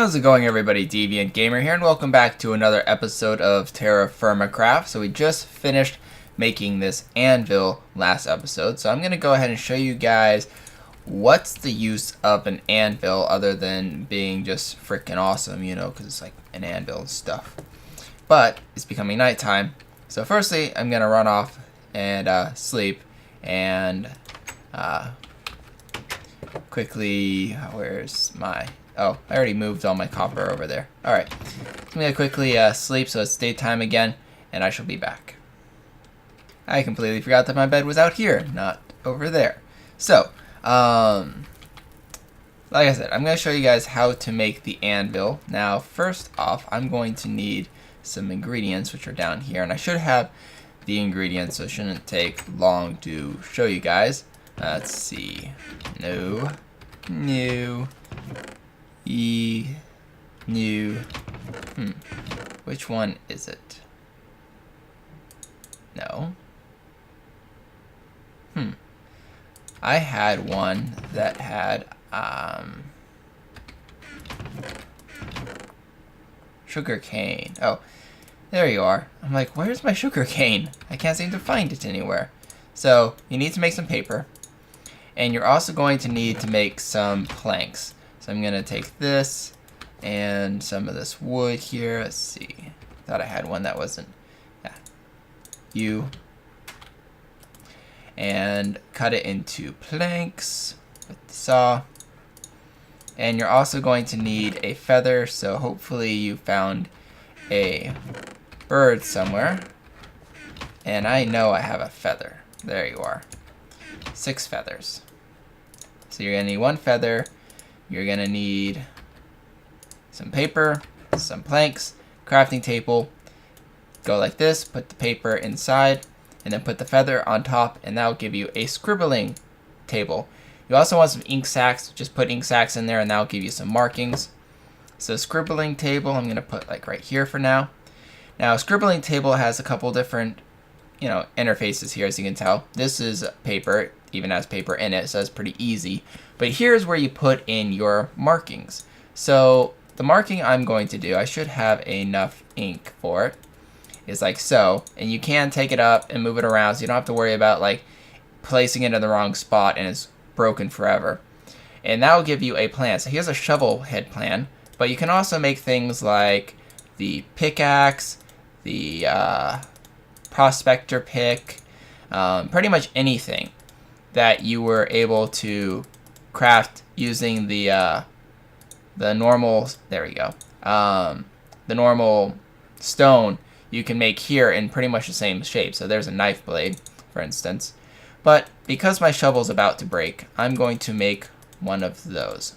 How's it going, everybody? Deviant Gamer here, and welcome back to another episode of TerraFirmaCraft. So we just finished making this anvil last episode, so I'm going to go ahead and show you guys what's the use of an anvil other than being just freaking awesome, you know, because it's like an anvil and stuff. But it's becoming nighttime, so firstly, I'm going to run off and sleep, and quickly, where's my... Oh, I already moved all my copper over there. Alright, I'm going to quickly sleep so it's daytime again, and I shall be back. I completely forgot that my bed was out here, not over there. So, like I said, I'm going to show you guys how to make the anvil. Now, first off, I'm going to need some ingredients, which are down here, and I should have the ingredients, so it shouldn't take long to show you guys. Let's see. New. Which one is it? No. I had one that had sugar cane. Oh, there you are. I'm like, where's my sugar cane? I can't seem to find it anywhere. So you need to make some paper, and you're also going to need to make some planks. So I'm gonna take this and some of this wood here. Let's see. Thought I had one that wasn't. Yeah. And cut it into planks with the saw. And you're also going to need a feather. So hopefully you found a bird somewhere. And I know I have a feather. There you are. 6 feathers. So you're gonna need 1 feather. You're going to need some paper, some planks, crafting table. Go like this, put the paper inside, and then put the feather on top, and that will give you a scribbling table. You also want some ink sacs. Just put ink sacs in there, and that will give you some markings. So scribbling table, I'm going to put like right here for now. Now, a scribbling table has a couple different, interfaces here, as you can tell. This is paper, even has paper in it, so it's pretty easy. But here's where you put in your markings. So the marking I'm going to do, I should have enough ink for it, is like so. And you can take it up and move it around, so you don't have to worry about like placing it in the wrong spot and it's broken forever. And that will give you a plan. So here's a shovel head plan, but you can also make things like the pickaxe, the prospector pick, pretty much anything that you were able to craft using the normal, there we go, the normal stone you can make here in pretty much the same shape. So there's a knife blade, for instance. But because my shovel's about to break, I'm going to make one of those.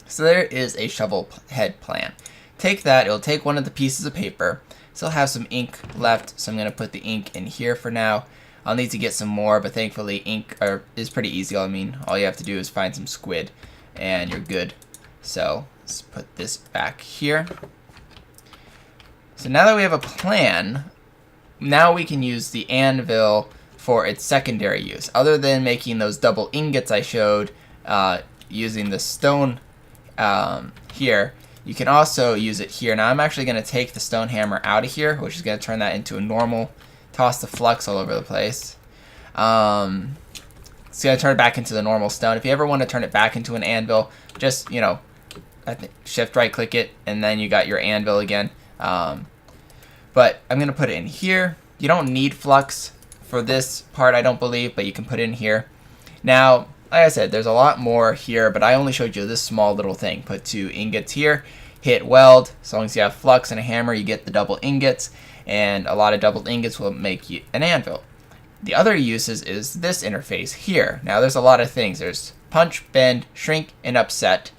So there is a shovel head plan. Take that, it'll take one of the pieces of paper. Still have some ink left, so I'm going to put the ink in here for now. I'll need to get some more, but thankfully ink is pretty easy. I mean, all you have to do is find some squid, and you're good. So let's put this back here. So now that we have a plan, now we can use the anvil for its secondary use. Other than making those double ingots I showed using the stone here, you can also use it here. Now I'm actually going to take the stone hammer out of here, which is going to turn that into a normal. Toss the flux all over the place. It's going to turn it back into the normal stone. If you ever want to turn it back into an anvil, just, shift right click it, and then you got your anvil again. But I'm going to put it in here. You don't need flux for this part, I don't believe, but you can put it in here. Now, like I said, there's a lot more here, but I only showed you this small little thing. Put 2 ingots here, hit weld. As long as you have flux and a hammer, you get the double ingots. And a lot of double ingots will make you an anvil. The other uses is this interface here. Now there's a lot of things. There's punch, bend, shrink, and upset.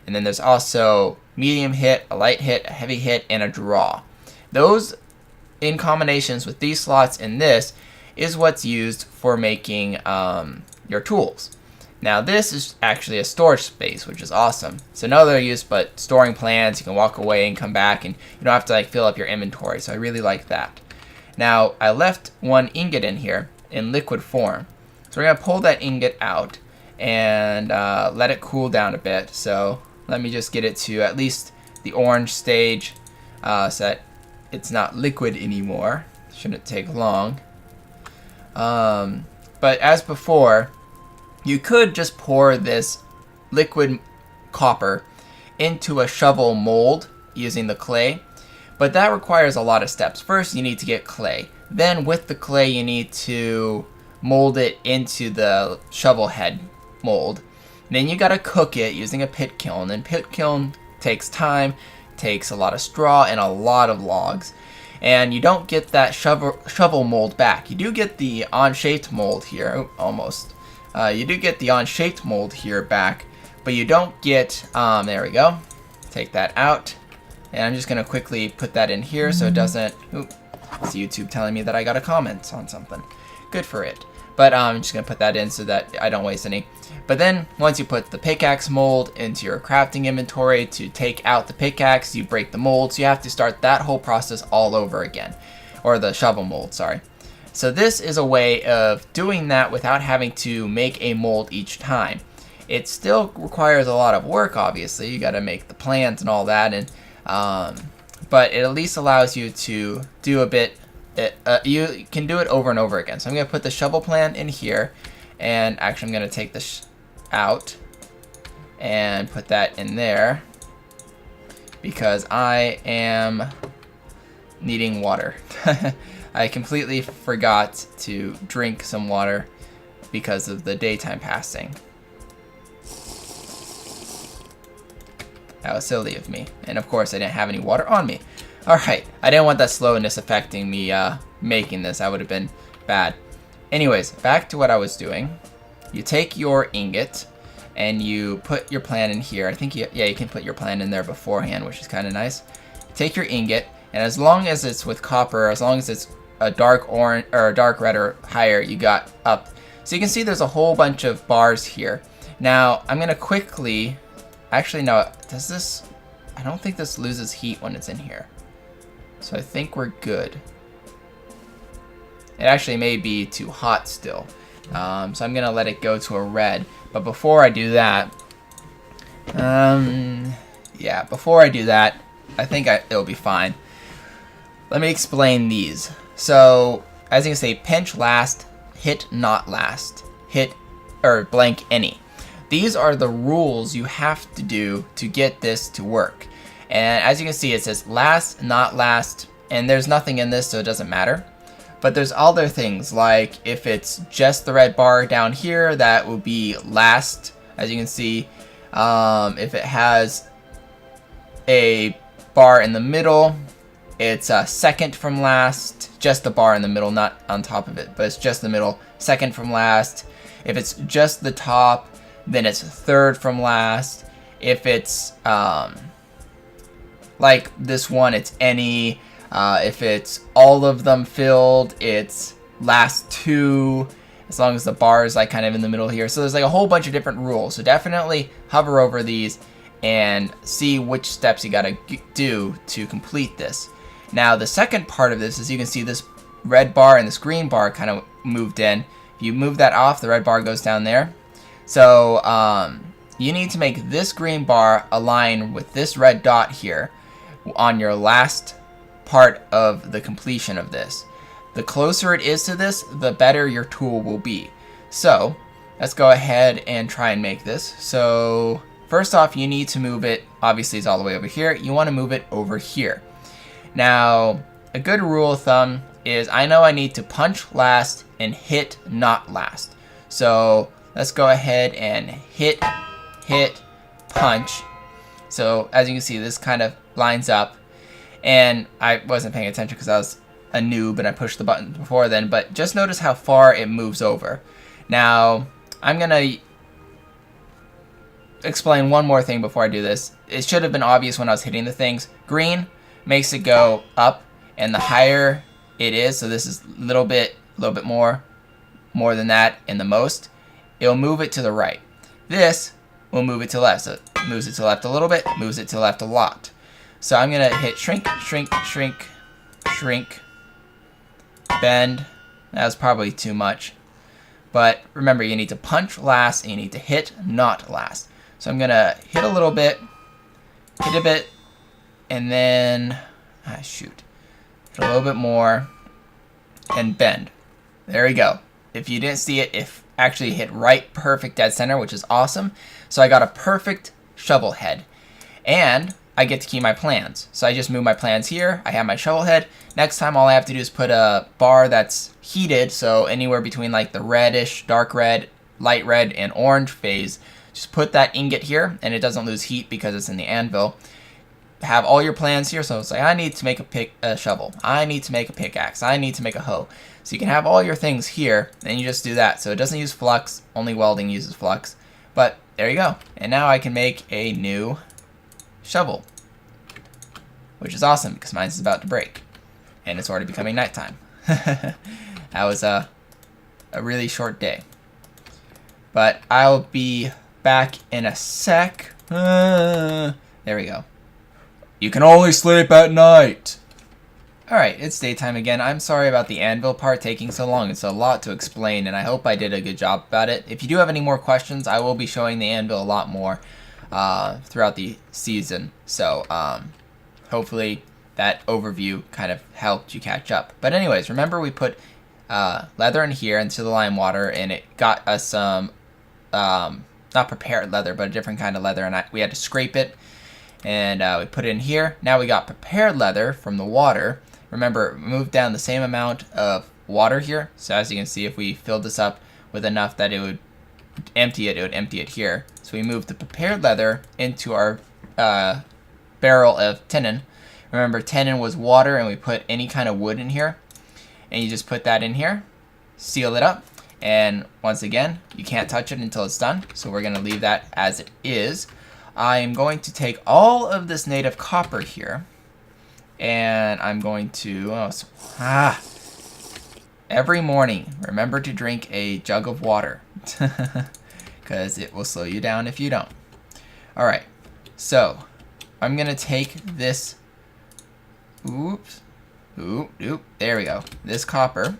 And then there's also medium hit, a light hit, a heavy hit, and a draw. Those, in combinations with these slots in this, is what's used for making your tools. Now this is actually a storage space, which is awesome. So no other use but storing plans. You can walk away and come back, and you don't have to like fill up your inventory. So I really like that. Now I left 1 ingot in here in liquid form. So we're gonna pull that ingot out and let it cool down a bit. So Let me just get it to at least the orange stage so that it's not liquid anymore. Shouldn't take long. But as before, you could just pour this liquid copper into a shovel mold using the clay, but that requires a lot of steps. First, you need to get clay. Then with the clay, you need to mold it into the shovel head mold. Then you gotta cook it using a pit kiln, and pit kiln takes time, takes a lot of straw and a lot of logs. And you don't get that shovel mold back. You do get the on-shaped mold here, almost. You do get the on-shaped mold here back, but you don't get, there we go. Take that out. And I'm just gonna quickly put that in here so it doesn't, it's YouTube telling me that I got a comment on something. Good for it. But I'm just gonna put that in so that I don't waste any. But then once you put the pickaxe mold into your crafting inventory to take out the pickaxe, you break the mold, so you have to start that whole process all over again. Or the shovel mold, sorry. So this is a way of doing that without having to make a mold each time. It still requires a lot of work, obviously. You gotta make the plans and all that, and but it at least allows you to do a bit. You can do it over and over again. So I'm going to put the shovel plan in here, and actually I'm going to take this out and put that in there because I am needing water. I completely forgot to drink some water because of the daytime passing. That was silly of me. And of course I didn't have any water on me. Alright, I didn't want that slowness affecting me making this. That would have been bad. Anyways, back to what I was doing. You take your ingot and you put your plan in here. I think you can put your plan in there beforehand, which is kind of nice. Take your ingot, and as long as it's with copper, as long as it's a dark orange or a dark red or higher, you got up. So you can see there's a whole bunch of bars here. Now, I'm going to quickly, actually no, does this, I don't think this loses heat when it's in here. So I think we're good. It actually may be too hot still. So I'm going to let it go to a red. But before I do that, before I do that, I think it'll be fine. Let me explain these. So, as you can see, pinch last, hit not last, hit, or blank any. These are the rules you have to do to get this to work. And as you can see, it says last, not last, and there's nothing in this, so it doesn't matter. But there's other things, like if it's just the red bar down here, that will be last, as you can see. If it has a bar in the middle, it's second from last, just the bar in the middle, not on top of it, but it's just the middle, second from last. If it's just the top, then it's third from last. If it's like this one, it's any. If it's all of them filled, it's last two, as long as the bar is like kind of in the middle here. So there's like a whole bunch of different rules. So definitely hover over these and see which steps you gotta do to complete this. Now the second part of this is you can see this red bar and this green bar kind of moved in. If you move that off, the red bar goes down there. So you need to make this green bar align with this red dot here on your last part of the completion of this. The closer it is to this, the better your tool will be. So let's go ahead and try and make this. So first off, you need to move it, obviously it's all the way over here, you want to move it over here. Now a good rule of thumb is I know I need to punch last and hit not last. So let's go ahead and hit, punch. So as you can see, this kind of lines up. And I wasn't paying attention because I was a noob and I pushed the button before then, but just notice how far it moves over. Now, I'm going to explain one more thing before I do this. It should have been obvious when I was hitting the things. Green makes it go up, and the higher it is, so this is a little bit more than that in the most, it'll move it to the right. This will move it to left, so it moves it to left a little bit, moves it to left a lot. So I'm going to hit shrink, shrink, shrink, shrink, bend. That was probably too much. But remember, you need to punch last and you need to hit not last. So I'm going to hit a little bit, hit a bit, and then, shoot, hit a little bit more, and bend. There we go. If you didn't see it, it actually hit right perfect dead center, which is awesome. So I got a perfect shovel head. And I get to keep my plans. So I just move my plans here. I have my shovel head. Next time, all I have to do is put a bar that's heated, so anywhere between like the reddish, dark red, light red, and orange phase. Just put that ingot here, and it doesn't lose heat because it's in the anvil. Have all your plans here, so it's like, I need to make a shovel. I need to make a pickaxe. I need to make a hoe. So you can have all your things here, and you just do that. So it doesn't use flux, only welding uses flux. But there you go. And now I can make a new shovel, which is awesome because mine's about to break. And it's already becoming nighttime. That was a really short day. But I'll be back in a sec. There we go. You can only sleep at night. Alright, it's daytime again. I'm sorry about the anvil part taking so long. It's a lot to explain, and I hope I did a good job about it. If you do have any more questions, I will be showing the anvil a lot more throughout the season. So, hopefully that overview kind of helped you catch up. But anyways, remember we put leather in here into the lime water, and it got us some, not prepared leather, but a different kind of leather, and we had to scrape it. And we put it in here. Now we got prepared leather from the water. Remember, move down the same amount of water here. So as you can see, if we filled this up with enough that it would empty it here. So we moved the prepared leather into our barrel of tenon. Remember, tenon was water, and we put any kind of wood in here. And you just put that in here, seal it up, and once again, you can't touch it until it's done. So we're going to leave that as it is. I'm going to take all of this native copper here, and I'm going to, every morning, remember to drink a jug of water, because it will slow you down if you don't. Alright, so, I'm going to take this, there we go, this copper,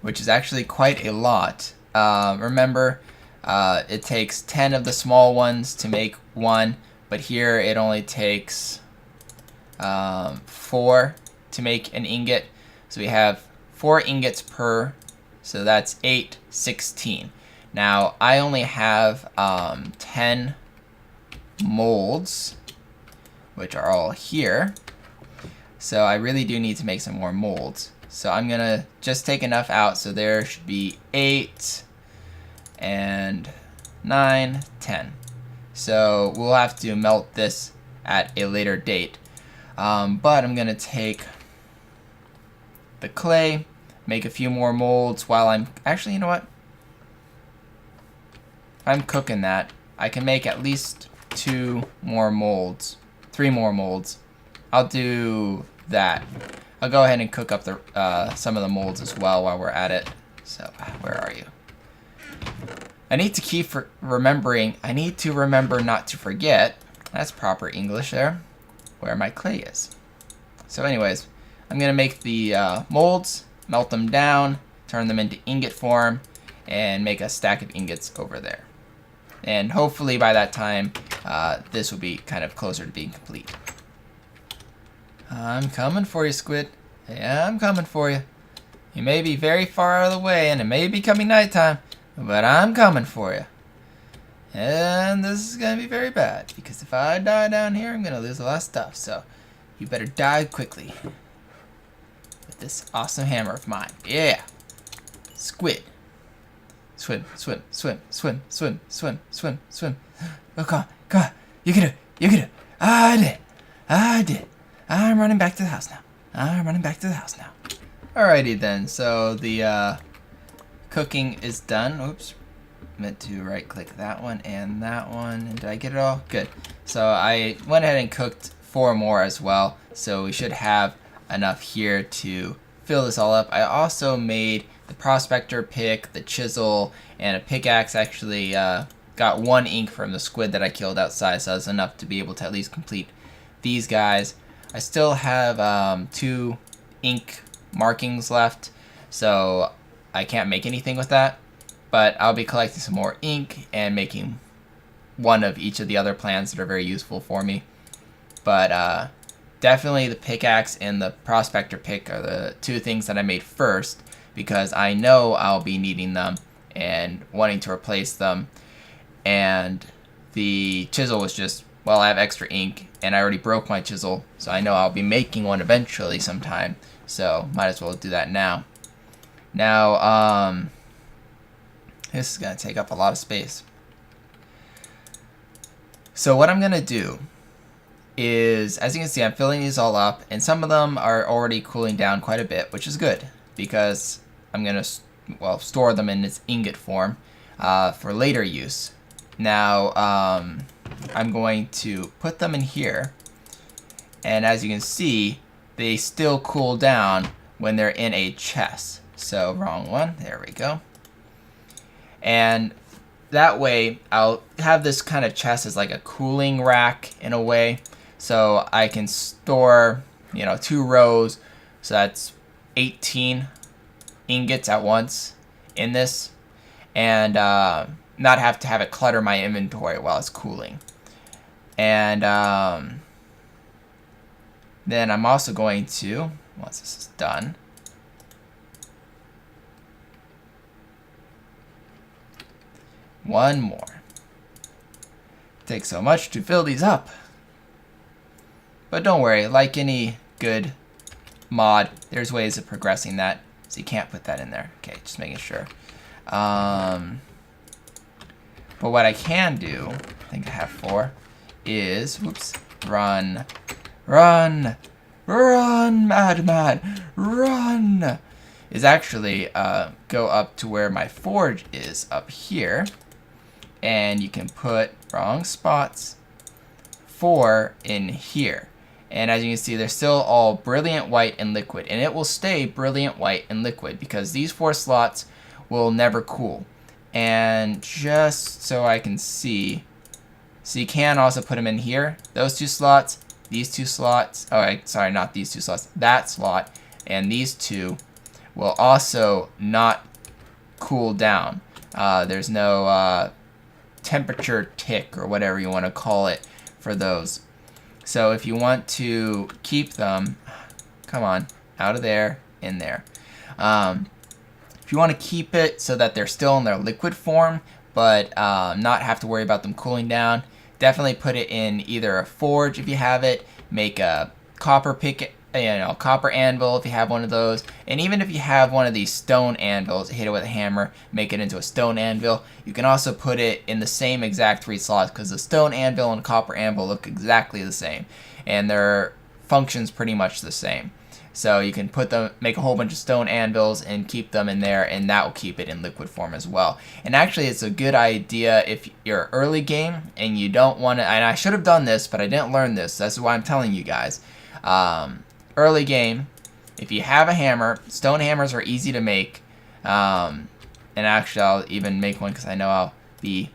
which is actually quite a lot. Remember, it takes 10 of the small ones to make one, but here it only takes 4 to make an ingot. So we have 4 ingots per, so that's 8, 16. Now I only have 10 molds, which are all here. So I really do need to make some more molds. So I'm gonna just take enough out, so there should be 8 and 9, 10. So we'll have to melt this at a later date. But I'm gonna take the clay, make a few more molds while I'm, actually, you know what? I'm cooking that. I can make at least 2 more molds, 3 more molds. I'll do that. I'll go ahead and cook up the some of the molds as well while we're at it. So, where are you? I need to keep remembering, I need to remember not to forget, that's proper English there, where my clay is. So anyways, I'm going to make the molds, melt them down, turn them into ingot form, and make a stack of ingots over there. And hopefully by that time, this will be kind of closer to being complete. I'm coming for you, Squid. Yeah, I'm coming for you. You may be very far out of the way, and it may be coming nighttime, but I'm coming for you. And this is going to be very bad, because if I die down here, I'm going to lose a lot of stuff. So, you better die quickly. With this awesome hammer of mine. Yeah! Squid. Swim, swim, swim, swim, swim, swim, swim, swim. Oh, come on. You can do it. You can do it. I did. I did. I'm running back to the house now. I'm running back to the house now. Alrighty then, so the cooking is done. Oops. Meant to right click that one and that one. And did I get it all? Good. So I went ahead and cooked 4 more as well. So we should have enough here to fill this all up. I also made the prospector pick, the chisel, and a pickaxe. Actually got 1 ink from the squid that I killed outside, so that's enough to be able to at least complete these guys. I still have 2 ink markings left, so I can't make anything with that, but I'll be collecting some more ink and making one of each of the other plans that are very useful for me. But definitely the pickaxe and the prospector pick are the two things that I made first, because I know I'll be needing them and wanting to replace them. And the chisel was just, well, I have extra ink and I already broke my chisel, so I know I'll be making one eventually sometime, so might as well do that now. Now, this is going to take up a lot of space. So what I'm going to do is, as you can see, I'm filling these all up, and some of them are already cooling down quite a bit, which is good, because I'm going to, well, store them in its ingot form for later use. Now, I'm going to put them in here, and as you can see, they still cool down when they're in a chest. So, wrong one. There we go. And that way, I'll have this kind of chest as like a cooling rack in a way. So I can store, 2 rows. So that's 18 ingots at once in this. And not have to have it clutter my inventory while it's cooling. And then I'm also going to, once this is done, one more. It takes so much to fill these up. But don't worry, like any good mod, there's ways of progressing that. So you can't put that in there. Okay, just making sure. But what I can do, I think I have 4, is, whoops, run, madman, run! Is actually go up to where my forge is up here. And you can put, wrong spots, 4 in here. And as you can see, they're still all brilliant white and liquid. And it will stay brilliant white and liquid because these 4 slots will never cool. And just so I can see, so you can also put them in here. Those 2 slots, these 2 slots, sorry, not these 2 slots, that slot, and these 2 will also not cool down. There's no temperature tick or whatever you want to call it for those. So if you want to keep them, come on, out of there, in there. If you want to keep it so that they're still in their liquid form, but not have to worry about them cooling down, definitely put it in either a forge if you have it, make a copper copper anvil if you have one of those, and even if you have one of these stone anvils, hit it with a hammer, make it into a stone anvil. You can also put it in the same exact 3 slots because the stone anvil and copper anvil look exactly the same, and their functions pretty much the same. So you can put them, make a whole bunch of stone anvils and keep them in there, and that will keep it in liquid form as well. And actually, it's a good idea if you're early game and you don't want to. And I should have done this, but I didn't learn this. That's why I'm telling you guys. Early game, if you have a hammer, stone hammers are easy to make. And actually, I'll even make one because I know I'll be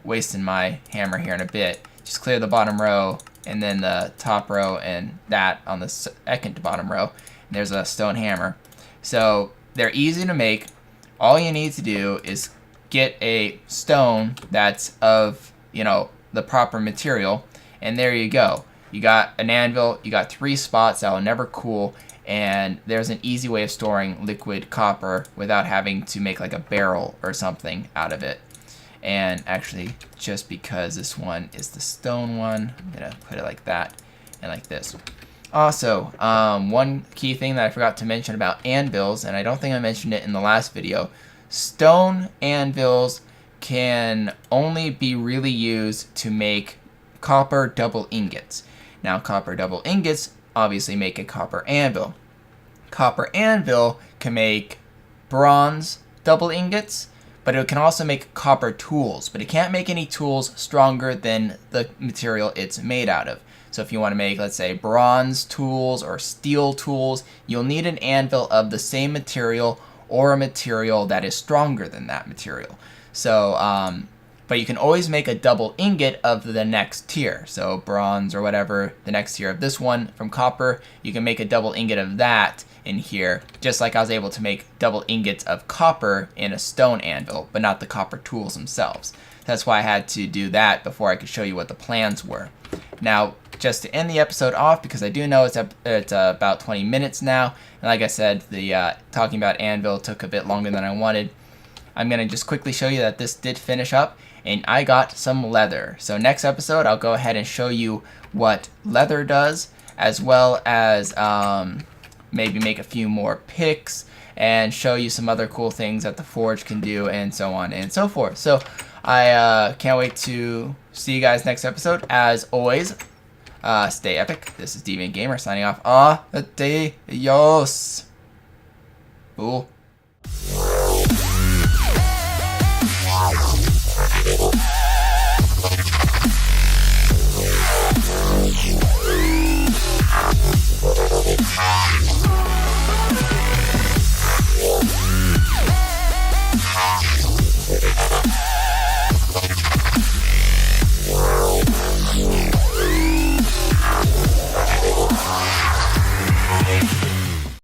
wasting my hammer here in a bit. Just clear the bottom row and then the top row and that on the second to bottom row. And there's a stone hammer. So they're easy to make. All you need to do is get a stone that's of, the proper material, and there you go. You got an anvil, you got 3 spots that will never cool, and there's an easy way of storing liquid copper without having to make like a barrel or something out of it. And actually, just because this one is the stone one, I'm gonna put it like that and like this. Also, one key thing that I forgot to mention about anvils, and I don't think I mentioned it in the last video, stone anvils can only be really used to make copper double ingots. Now, copper double ingots obviously make a copper anvil. Copper anvil can make bronze double ingots, but it can also make copper tools. But it can't make any tools stronger than the material it's made out of. So if you want to make, let's say, bronze tools or steel tools, you'll need an anvil of the same material or a material that is stronger than that material. So But you can always make a double ingot of the next tier. So bronze or whatever, the next tier of this one from copper, you can make a double ingot of that in here, just like I was able to make double ingots of copper in a stone anvil, but not the copper tools themselves. That's why I had to do that before I could show you what the plans were. Now, just to end the episode off, because I do know it's about 20 minutes now, and like I said, the talking about Anvil took a bit longer than I wanted. I'm going to just quickly show you that this did finish up, and I got some leather. So next episode, I'll go ahead and show you what leather does, as well as maybe make a few more picks, and show you some other cool things that the forge can do, and so on and so forth. So I can't wait to see you guys next episode. As always, stay epic. This is DeviantGamer signing off. Adios. Cool.